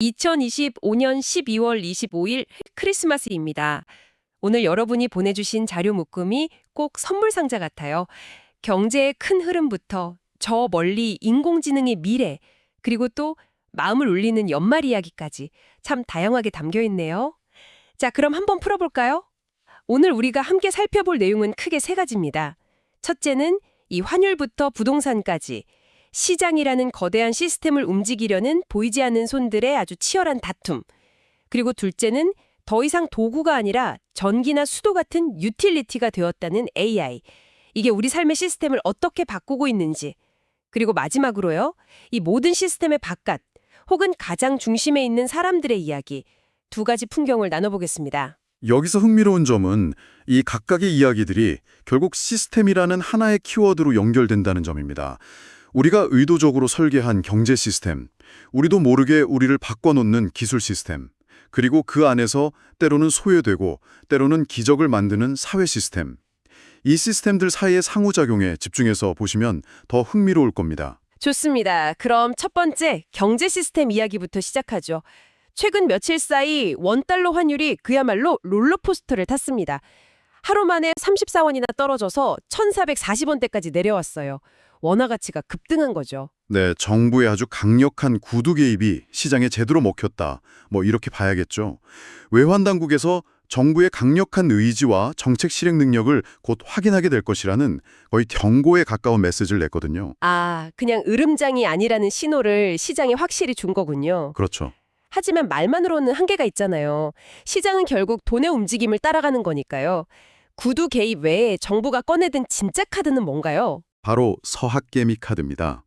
2025년 12월 25일 크리스마스입니다. 오늘 여러분이 보내주신 자료 묶음이 꼭 선물 상자 같아요. 경제의 큰 흐름부터 저 멀리 인공지능의 미래, 그리고 또 마음을 울리는 연말 이야기까지 참 다양하게 담겨 있네요. 자, 그럼 한번 풀어볼까요? 오늘 우리가 함께 살펴볼 내용은 크게 세 가지입니다. 첫째는 이 환율부터 부동산까지 시장이라는 거대한 시스템을 움직이려는 보이지 않는 손들의 아주 치열한 다툼. 그리고 둘째는 더 이상 도구가 아니라 전기나 수도 같은 유틸리티가 되었다는 AI. 이게 우리 삶의 시스템을 어떻게 바꾸고 있는지. 그리고 마지막으로요. 이 모든 시스템의 바깥, 혹은 가장 중심에 있는 사람들의 이야기. 두 가지 풍경을 나눠보겠습니다. 여기서 흥미로운 점은 이 각각의 이야기들이 결국 시스템이라는 하나의 키워드로 연결된다는 점입니다. 우리가 의도적으로 설계한 경제 시스템, 우리도 모르게 우리를 바꿔놓는 기술 시스템, 그리고 그 안에서 때로는 소외되고 때로는 기적을 만드는 사회 시스템. 이 시스템들 사이의 상호작용에 집중해서 보시면 더 흥미로울 겁니다. 좋습니다. 그럼 첫 번째 경제 시스템 이야기부터 시작하죠. 최근 며칠 사이 원달러 환율이 그야말로 롤러코스터를 탔습니다. 하루 만에 34원이나 떨어져서 1,440원대까지 내려왔어요. 원화 가치가 급등한 거죠. 네, 정부의 아주 강력한 구두 개입이 시장에 제대로 먹혔다. 이렇게 봐야겠죠. 외환 당국에서 정부의 강력한 의지와 정책 실행 능력을 곧 확인하게 될 것이라는 거의 경고에 가까운 메시지를 냈거든요. 아, 그냥 으름장이 아니라는 신호를 시장에 확실히 준 거군요. 그렇죠. 하지만 말만으로는 한계가 있잖아요. 시장은 결국 돈의 움직임을 따라가는 거니까요. 구두 개입 외에 정부가 꺼내든 진짜 카드는 뭔가요? 바로 서학개미 카드입니다.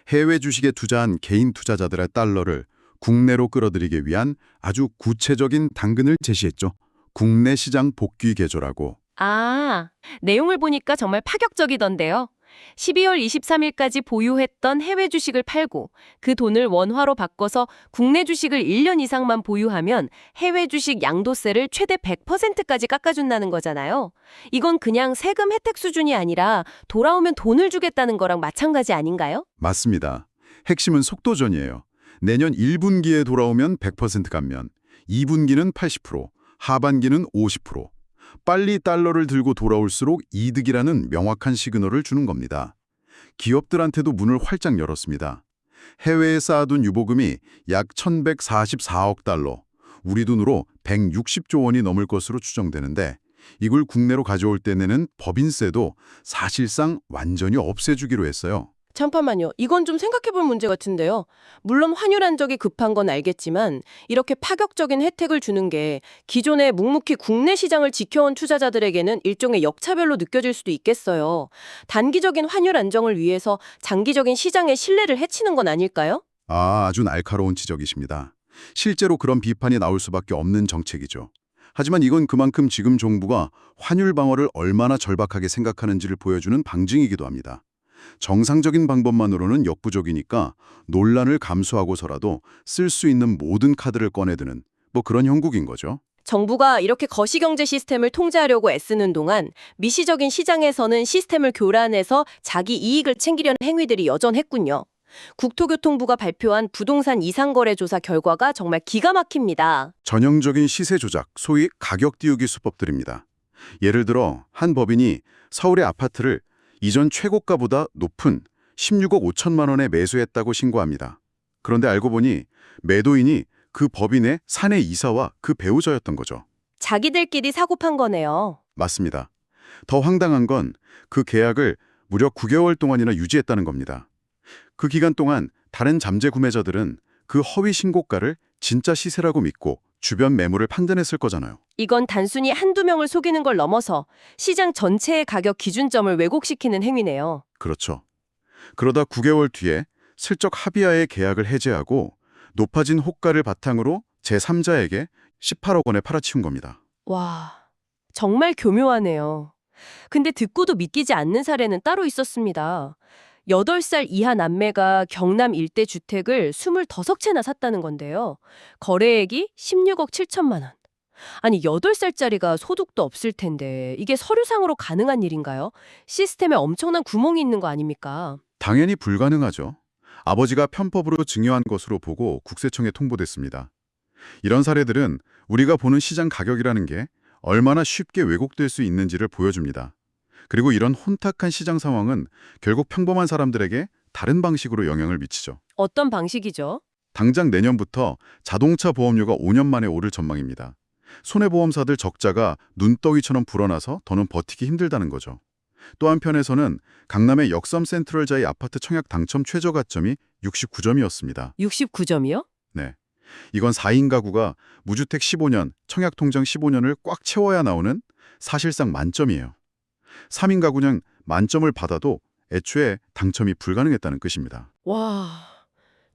해외 주식에 투자한 개인 투자자들의 달러를 국내로 끌어들이기 위한 아주 구체적인 당근을 제시했죠. 국내 시장 복귀 개조라고. 아, 내용을 보니까 정말 파격적이던데요. 12월 23일까지 보유했던 해외 주식을 팔고 그 돈을 원화로 바꿔서 국내 주식을 1년 이상만 보유하면 해외 주식 양도세를 최대 100%까지 깎아준다는 거잖아요. 이건 그냥 세금 혜택 수준이 아니라 돌아오면 돈을 주겠다는 거랑 마찬가지 아닌가요? 맞습니다. 핵심은 속도전이에요. 내년 1분기에 돌아오면 100% 감면, 2분기는 80%, 하반기는 50%. 빨리 달러를 들고 돌아올수록 이득이라는 명확한 시그널을 주는 겁니다. 기업들한테도 문을 활짝 열었습니다. 해외에 쌓아둔 유보금이 약 1,144억 달러, 우리 돈으로 160조 원이 넘을 것으로 추정되는데 이걸 국내로 가져올 때 내는 법인세도 사실상 완전히 없애주기로 했어요. 잠깐만요. 이건 좀 생각해볼 문제 같은데요. 물론 환율 안정이 급한 건 알겠지만 이렇게 파격적인 혜택을 주는 게 기존에 묵묵히 국내 시장을 지켜온 투자자들에게는 일종의 역차별로 느껴질 수도 있겠어요. 단기적인 환율 안정을 위해서 장기적인 시장의 신뢰를 해치는 건 아닐까요? 아주 날카로운 지적이십니다. 실제로 그런 비판이 나올 수밖에 없는 정책이죠. 하지만 이건 그만큼 지금 정부가 환율 방어를 얼마나 절박하게 생각하는지를 보여주는 방증이기도 합니다. 정상적인 방법만으로는 역부족이니까 논란을 감수하고서라도 쓸 수 있는 모든 카드를 꺼내드는 그런 형국인 거죠. 정부가 이렇게 거시경제 시스템을 통제하려고 애쓰는 동안 미시적인 시장에서는 시스템을 교란해서 자기 이익을 챙기려는 행위들이 여전했군요. 국토교통부가 발표한 부동산 이상거래 조사 결과가 정말 기가 막힙니다. 전형적인 시세 조작, 소위 가격 띄우기 수법들입니다. 예를 들어 한 법인이 서울의 아파트를 이전 최고가보다 높은 16억 5천만 원에 매수했다고 신고합니다. 그런데 알고 보니 매도인이 그 법인의 사내 이사와 그 배우자였던 거죠. 자기들끼리 사고판 거네요. 맞습니다. 더 황당한 건 그 계약을 무려 9개월 동안이나 유지했다는 겁니다. 그 기간 동안 다른 잠재 구매자들은 그 허위 신고가를 진짜 시세라고 믿고 주변 매물을 판단했을 거잖아요. 이건 단순히 한두 명을 속이는 걸 넘어서 시장 전체의 가격 기준점을 왜곡시키는 행위네요. 그렇죠. 그러다 9개월 뒤에 슬쩍 합의하에 계약을 해제하고 높아진 호가를 바탕으로 제3자에게 18억 원에 팔아치운 겁니다. 와, 정말 교묘하네요. 근데 듣고도 믿기지 않는 사례는 따로 있었습니다. 8살 이하 남매가 경남 일대 주택을 25채나 샀다는 건데요. 거래액이 16억 7천만 원. 아니, 8살짜리가 소득도 없을 텐데 이게 서류상으로 가능한 일인가요? 시스템에 엄청난 구멍이 있는 거 아닙니까? 당연히 불가능하죠. 아버지가 편법으로 증여한 것으로 보고 국세청에 통보됐습니다. 이런 사례들은 우리가 보는 시장 가격이라는 게 얼마나 쉽게 왜곡될 수 있는지를 보여줍니다. 그리고 이런 혼탁한 시장 상황은 결국 평범한 사람들에게 다른 방식으로 영향을 미치죠. 어떤 방식이죠? 당장 내년부터 자동차 보험료가 5년 만에 오를 전망입니다. 손해보험사들 적자가 눈덩이처럼 불어나서 더는 버티기 힘들다는 거죠. 또 한편에서는 강남의 역삼 센트럴자이 아파트 청약 당첨 최저 가점이 69점이었습니다. 69점이요? 네. 이건 4인 가구가 무주택 15년, 청약 통장 15년을 꽉 채워야 나오는 사실상 만점이에요. 3인 가구는 만점을 받아도 애초에 당첨이 불가능했다는 뜻입니다. 와,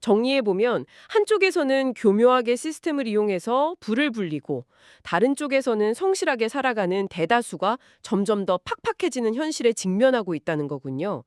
정리해보면 한쪽에서는 교묘하게 시스템을 이용해서 불을 불리고 다른 쪽에서는 성실하게 살아가는 대다수가 점점 더 팍팍해지는 현실에 직면하고 있다는 거군요.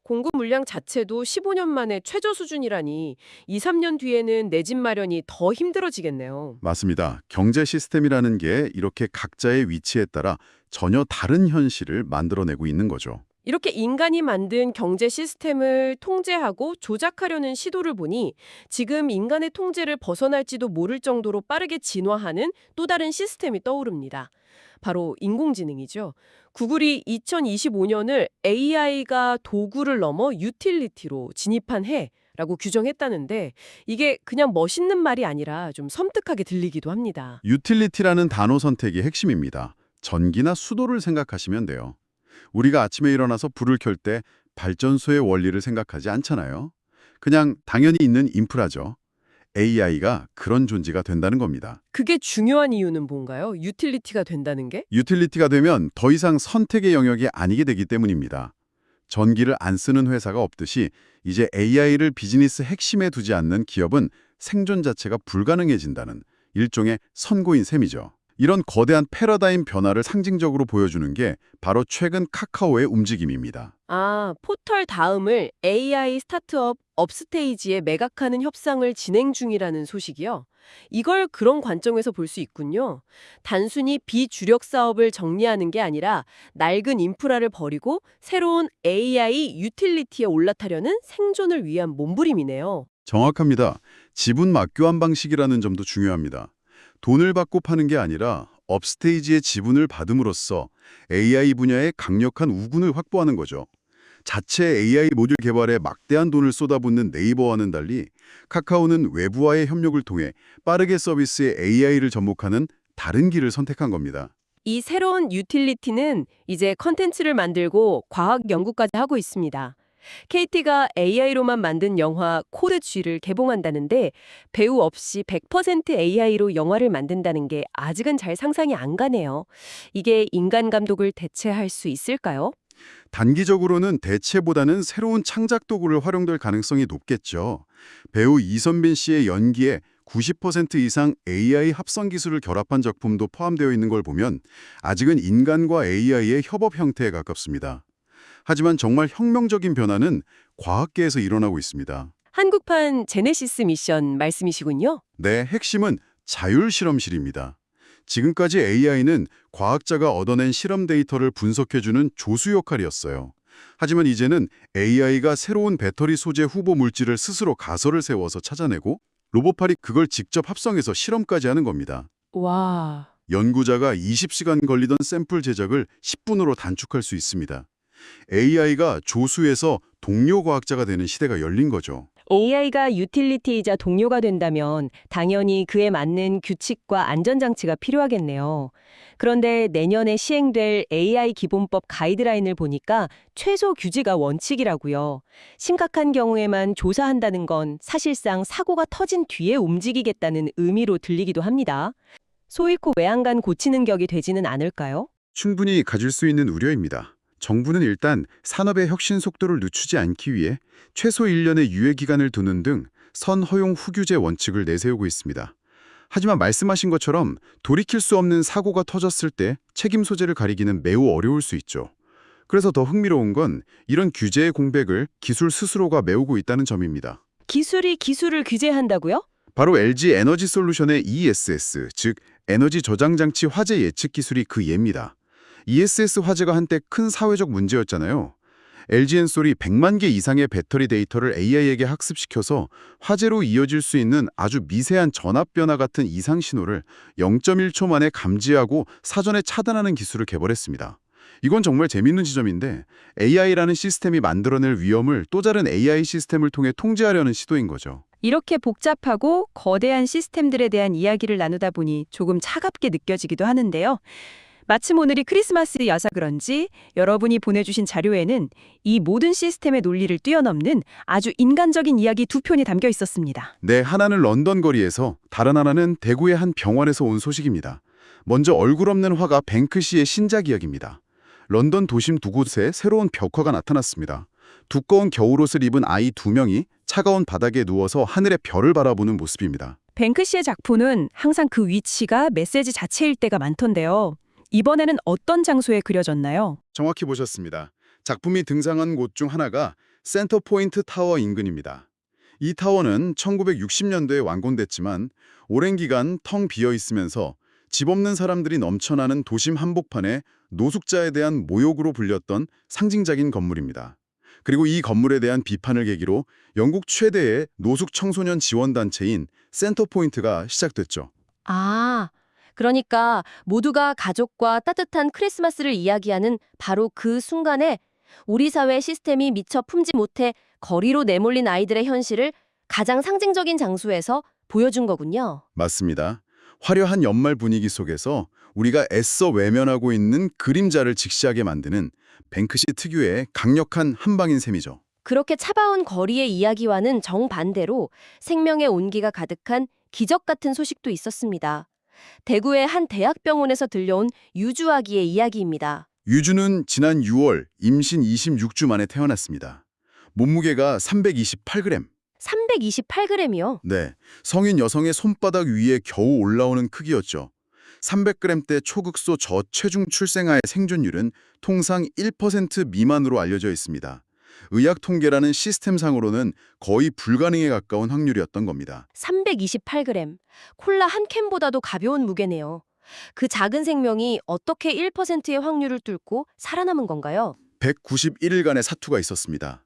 공급 물량 자체도 15년 만에 최저 수준이라니 2, 3년 뒤에는 내 집 마련이 더 힘들어지겠네요. 맞습니다. 경제 시스템이라는 게 이렇게 각자의 위치에 따라 전혀 다른 현실을 만들어내고 있는 거죠. 이렇게 인간이 만든 경제 시스템을 통제하고 조작하려는 시도를 보니 지금 인간의 통제를 벗어날지도 모를 정도로 빠르게 진화하는 또 다른 시스템이 떠오릅니다. 바로 인공지능이죠. 구글이 2025년을 AI가 도구를 넘어 유틸리티로 진입한 해라고 규정했다는데 이게 그냥 멋있는 말이 아니라 좀 섬뜩하게 들리기도 합니다. 유틸리티라는 단어 선택이 핵심입니다. 전기나 수도를 생각하시면 돼요. 우리가 아침에 일어나서 불을 켤 때 발전소의 원리를 생각하지 않잖아요. 그냥 당연히 있는 인프라죠. AI가 그런 존재가 된다는 겁니다. 그게 중요한 이유는 뭔가요? 유틸리티가 된다는 게? 유틸리티가 되면 더 이상 선택의 영역이 아니게 되기 때문입니다. 전기를 안 쓰는 회사가 없듯이 이제 AI를 비즈니스 핵심에 두지 않는 기업은 생존 자체가 불가능해진다는 일종의 선고인 셈이죠. 이런 거대한 패러다임 변화를 상징적으로 보여주는 게 바로 최근 카카오의 움직임입니다. 아, 포털 다음을 AI 스타트업 업스테이지에 매각하는 협상을 진행 중이라는 소식이요. 이걸 그런 관점에서 볼 수 있군요. 단순히 비주력 사업을 정리하는 게 아니라 낡은 인프라를 버리고 새로운 AI 유틸리티에 올라타려는 생존을 위한 몸부림이네요. 정확합니다. 지분 맞교환 방식이라는 점도 중요합니다. 돈을 받고 파는 게 아니라 업스테이지의 지분을 받음으로써 AI 분야의 강력한 우군을 확보하는 거죠. 자체 AI 모듈 개발에 막대한 돈을 쏟아붓는 네이버와는 달리 카카오는 외부와의 협력을 통해 빠르게 서비스에 AI를 접목하는 다른 길을 선택한 겁니다. 이 새로운 유틸리티는 이제 컨텐츠를 만들고 과학 연구까지 하고 있습니다. KT가 AI로만 만든 영화 코드 G를 개봉한다는데 배우 없이 100% AI로 영화를 만든다는 게 아직은 잘 상상이 안 가네요. 이게 인간 감독을 대체할 수 있을까요? 단기적으로는 대체보다는 새로운 창작 도구를 활용될 가능성이 높겠죠. 배우 이선빈 씨의 연기에 90% 이상 AI 합성 기술을 결합한 작품도 포함되어 있는 걸 보면 아직은 인간과 AI의 협업 형태에 가깝습니다. 하지만 정말 혁명적인 변화는 과학계에서 일어나고 있습니다. 한국판 제네시스 미션 말씀이시군요. 네, 핵심은 자율실험실입니다. 지금까지 AI는 과학자가 얻어낸 실험 데이터를 분석해주는 조수 역할이었어요. 하지만 이제는 AI가 새로운 배터리 소재 후보 물질을 스스로 가설을 세워서 찾아내고 로봇팔이 그걸 직접 합성해서 실험까지 하는 겁니다. 와. 연구자가 20시간 걸리던 샘플 제작을 10분으로 단축할 수 있습니다. AI가 조수에서 동료 과학자가 되는 시대가 열린 거죠. AI가 유틸리티이자 동료가 된다면 당연히 그에 맞는 규칙과 안전장치가 필요하겠네요. 그런데 내년에 시행될 AI 기본법 가이드라인을 보니까 최소 규제가 원칙이라고요. 심각한 경우에만 조사한다는 건 사실상 사고가 터진 뒤에 움직이겠다는 의미로 들리기도 합니다. 소잃고 외양간 고치는 격이 되지는 않을까요? 충분히 가질 수 있는 우려입니다. 정부는 일단 산업의 혁신 속도를 늦추지 않기 위해 최소 1년의 유예 기간을 두는 등 선허용 후규제 원칙을 내세우고 있습니다. 하지만 말씀하신 것처럼 돌이킬 수 없는 사고가 터졌을 때 책임 소재를 가리기는 매우 어려울 수 있죠. 그래서 더 흥미로운 건 이런 규제의 공백을 기술 스스로가 메우고 있다는 점입니다. 기술이 기술을 규제한다고요? 바로 LG 에너지 솔루션의 ESS, 즉 에너지 저장 장치 화재 예측 기술이 그 예입니다. ESS 화재가 한때 큰 사회적 문제였잖아요. LG 엔솔이 100만 개 이상의 배터리 데이터를 AI에게 학습시켜서 화재로 이어질 수 있는 아주 미세한 전압 변화 같은 이상 신호를 0.1초 만에 감지하고 사전에 차단하는 기술을 개발했습니다. 이건 정말 재밌는 지점인데 AI라는 시스템이 만들어낼 위험을 또 다른 AI 시스템을 통해 통제하려는 시도인 거죠. 이렇게 복잡하고 거대한 시스템들에 대한 이야기를 나누다 보니 조금 차갑게 느껴지기도 하는데요. 마침 오늘이 크리스마스여서 그런지 여러분이 보내주신 자료에는 이 모든 시스템의 논리를 뛰어넘는 아주 인간적인 이야기 두 편이 담겨 있었습니다. 네, 하나는 런던 거리에서 다른 하나는 대구의 한 병원에서 온 소식입니다. 먼저 얼굴 없는 화가 뱅크시의 신작 이야기입니다. 런던 도심 두 곳에 새로운 벽화가 나타났습니다. 두꺼운 겨울옷을 입은 아이 2명이 차가운 바닥에 누워서 하늘의 별을 바라보는 모습입니다. 뱅크시의 작품은 항상 그 위치가 메시지 자체일 때가 많던데요. 이번에는 어떤 장소에 그려졌나요? 정확히 보셨습니다. 작품이 등장한 곳 중 하나가 센터포인트 타워 인근입니다. 이 타워는 1960년도에 완공됐지만 오랜 기간 텅 비어 있으면서 집 없는 사람들이 넘쳐나는 도심 한복판에 노숙자에 대한 모욕으로 불렸던 상징적인 건물입니다. 그리고 이 건물에 대한 비판을 계기로 영국 최대의 노숙 청소년 지원 단체인 센터포인트가 시작됐죠. 아, 그러니까 모두가 가족과 따뜻한 크리스마스를 이야기하는 바로 그 순간에 우리 사회 시스템이 미처 품지 못해 거리로 내몰린 아이들의 현실을 가장 상징적인 장소에서 보여준 거군요. 맞습니다. 화려한 연말 분위기 속에서 우리가 애써 외면하고 있는 그림자를 직시하게 만드는 뱅크시 특유의 강력한 한방인 셈이죠. 그렇게 차가운 거리의 이야기와는 정반대로 생명의 온기가 가득한 기적 같은 소식도 있었습니다. 대구의 한 대학병원에서 들려온 유주 아기의 이야기입니다. 유주는 지난 6월 임신 26주 만에 태어났습니다. 몸무게가 328g. 328g이요? 네, 성인 여성의 손바닥 위에 겨우 올라오는 크기였죠. 300g대 초극소 저체중 출생아의 생존율은 통상 1% 미만으로 알려져 있습니다. 의학 통계라는 시스템상으로는 거의 불가능에 가까운 확률이었던 겁니다. 328g. 콜라 한 캔보다도 가벼운 무게네요. 그 작은 생명이 어떻게 1%의 확률을 뚫고 살아남은 건가요? 191일간의 사투가 있었습니다.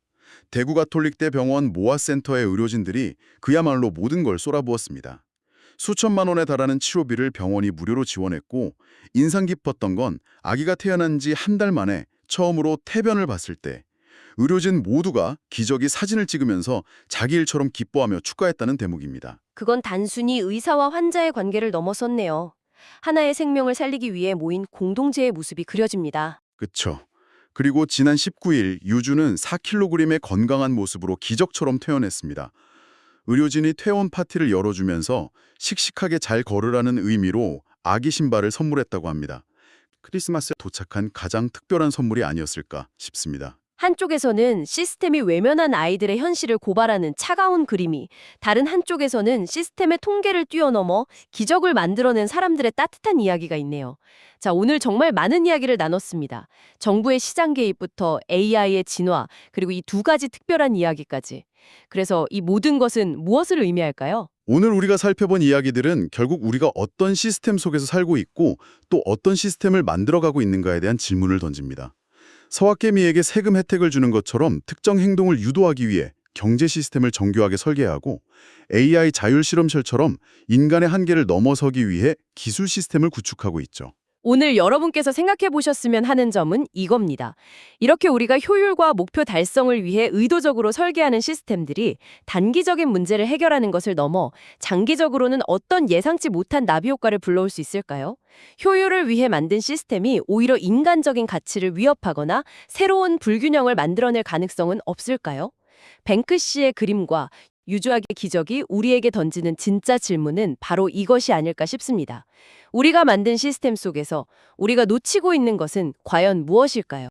대구 가톨릭대 병원 모아센터의 의료진들이 그야말로 모든 걸 쏟아부었습니다. 수천만 원에 달하는 치료비를 병원이 무료로 지원했고 인상 깊었던 건 아기가 태어난 지 한 달 만에 처음으로 태변을 봤을 때 의료진 모두가 기저귀 사진을 찍으면서 자기 일처럼 기뻐하며 축하했다는 대목입니다. 그건 단순히 의사와 환자의 관계를 넘어섰네요. 하나의 생명을 살리기 위해 모인 공동체의 모습이 그려집니다. 그쵸. 그리고 지난 19일 유주는 4kg의 건강한 모습으로 기적처럼 퇴원했습니다. 의료진이 퇴원 파티를 열어주면서 씩씩하게 잘 걸으라는 의미로 아기 신발을 선물했다고 합니다. 크리스마스에 도착한 가장 특별한 선물이 아니었을까 싶습니다. 한쪽에서는 시스템이 외면한 아이들의 현실을 고발하는 차가운 그림이, 다른 한쪽에서는 시스템의 통계를 뛰어넘어 기적을 만들어낸 사람들의 따뜻한 이야기가 있네요. 자, 오늘 정말 많은 이야기를 나눴습니다. 정부의 시장 개입부터 AI의 진화, 그리고 이 두 가지 특별한 이야기까지. 그래서 이 모든 것은 무엇을 의미할까요? 오늘 우리가 살펴본 이야기들은 결국 우리가 어떤 시스템 속에서 살고 있고 또 어떤 시스템을 만들어가고 있는가에 대한 질문을 던집니다. 서학개미에게 세금 혜택을 주는 것처럼 특정 행동을 유도하기 위해 경제 시스템을 정교하게 설계하고 AI 자율 실험실처럼 인간의 한계를 넘어서기 위해 기술 시스템을 구축하고 있죠. 오늘 여러분께서 생각해 보셨으면 하는 점은 이겁니다. 이렇게 우리가 효율과 목표 달성을 위해 의도적으로 설계하는 시스템들이 단기적인 문제를 해결하는 것을 넘어 장기적으로는 어떤 예상치 못한 나비 효과를 불러올 수 있을까요? 효율을 위해 만든 시스템이 오히려 인간적인 가치를 위협하거나 새로운 불균형을 만들어낼 가능성은 없을까요? 뱅크시의 그림과 유주학의 기적이 우리에게 던지는 진짜 질문은 바로 이것이 아닐까 싶습니다. 우리가 만든 시스템 속에서 우리가 놓치고 있는 것은 과연 무엇일까요?